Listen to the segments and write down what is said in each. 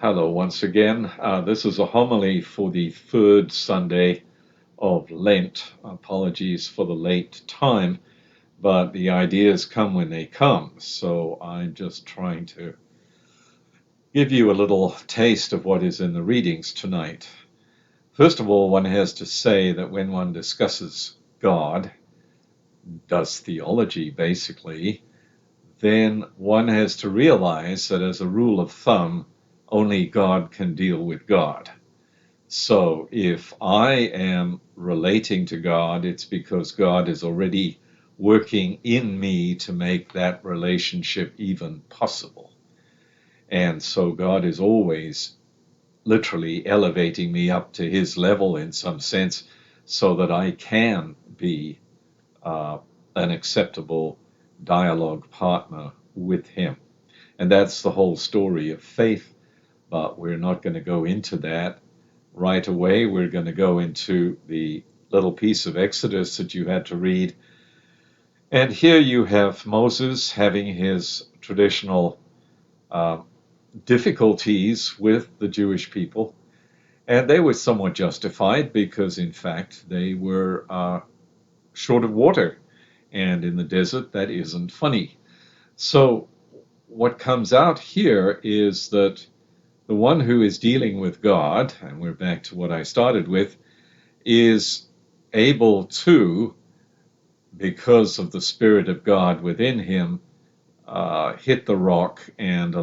Hello, once again. This is a homily for the third Sunday of Lent. Apologies for the late time, but the ideas come when they come. So I'm just trying to give you a little taste of what is in the readings tonight. First of all, one has to say that when one discusses God, does theology basically, then one has to realize that as a rule of thumb, only God can deal with God. So if I am relating to God, it's because God is already working in me to make that relationship even possible. And so God is always literally elevating me up to his level in some sense so that I can be an acceptable dialogue partner with him. And that's the whole story of faith, but we're not going to go into that right away. We're going to go into the little piece of Exodus that you had to read. And here you have Moses having his traditional uh, difficulties with the Jewish people. And they were somewhat justified because, in fact, they were short of water. And in the desert, that isn't funny. So what comes out here is that the one who is dealing with God, and we're back to what I started with, is able to, because of the Spirit of God within him, hit the rock and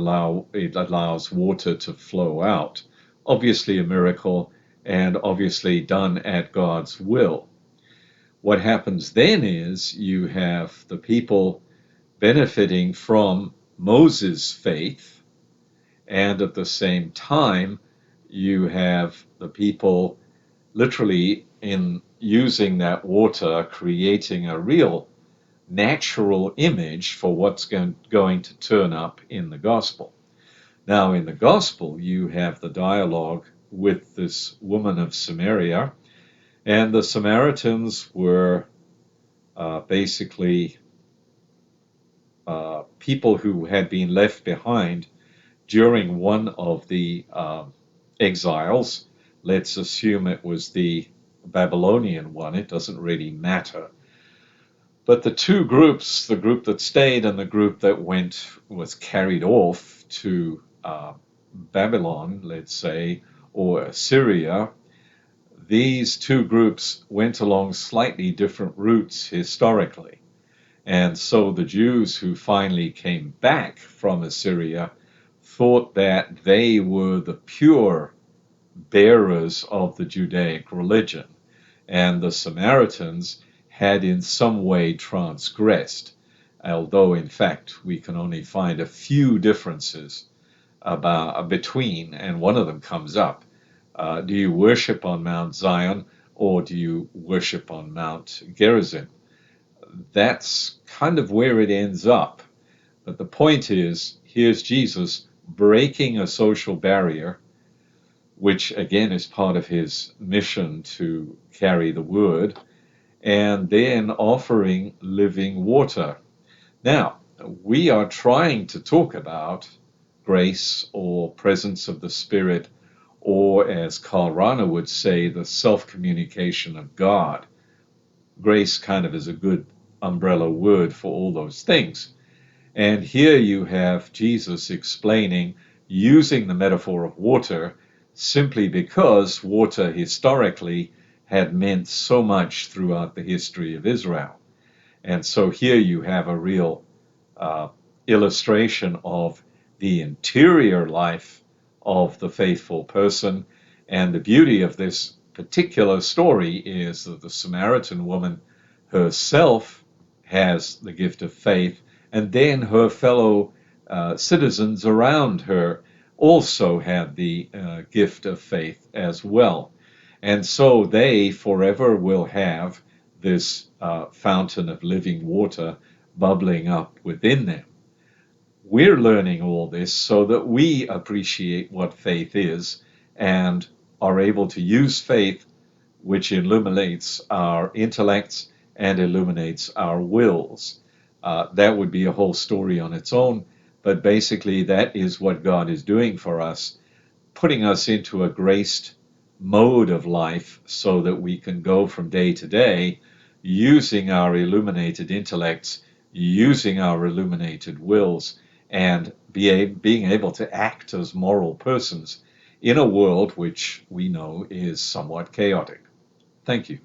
it allows water to flow out. Obviously a miracle, and obviously done at God's will. What happens then is you have the people benefiting from Moses' faith, and at the same time you have the people literally in using that water creating a real natural image for what's going to turn up in the gospel. Now in the gospel you have the dialogue with this woman of Samaria, and the Samaritans were basically people who had been left behind during one of the exiles. Let's assume it was the Babylonian one. It doesn't really matter. But the two groups, the group that stayed and the group that was carried off to Babylon, let's say, or Assyria, these two groups went along slightly different routes historically. And so the Jews who finally came back from Assyria thought that they were the pure bearers of the Judaic religion, and the Samaritans had in some way transgressed, although in fact we can only find a few differences between, and one of them comes up. Do you worship on Mount Zion or do you worship on Mount Gerizim? That's kind of where it ends up. But the point is, here's Jesus breaking a social barrier, which again is part of his mission to carry the word, and then offering living water. Now, we are trying to talk about grace or presence of the Spirit, or as Karl Rahner would say, the self-communication of God. Grace kind of is a good umbrella word for all those things. And here you have Jesus explaining, using the metaphor of water, simply because water historically had meant so much throughout the history of Israel. And so here you have a real illustration of the interior life of the faithful person. And the beauty of this particular story is that the Samaritan woman herself has the gift of faith, and then her fellow citizens around her also had the gift of faith as well. And so they forever will have this fountain of living water bubbling up within them. We're learning all this so that we appreciate what faith is and are able to use faith, which illuminates our intellects and illuminates our wills. That would be a whole story on its own, but basically that is what God is doing for us. putting us into a graced mode of life so that we can go from day to day using our illuminated intellects, using our illuminated wills, and being able to act as moral persons in a world which we know is somewhat chaotic. Thank you.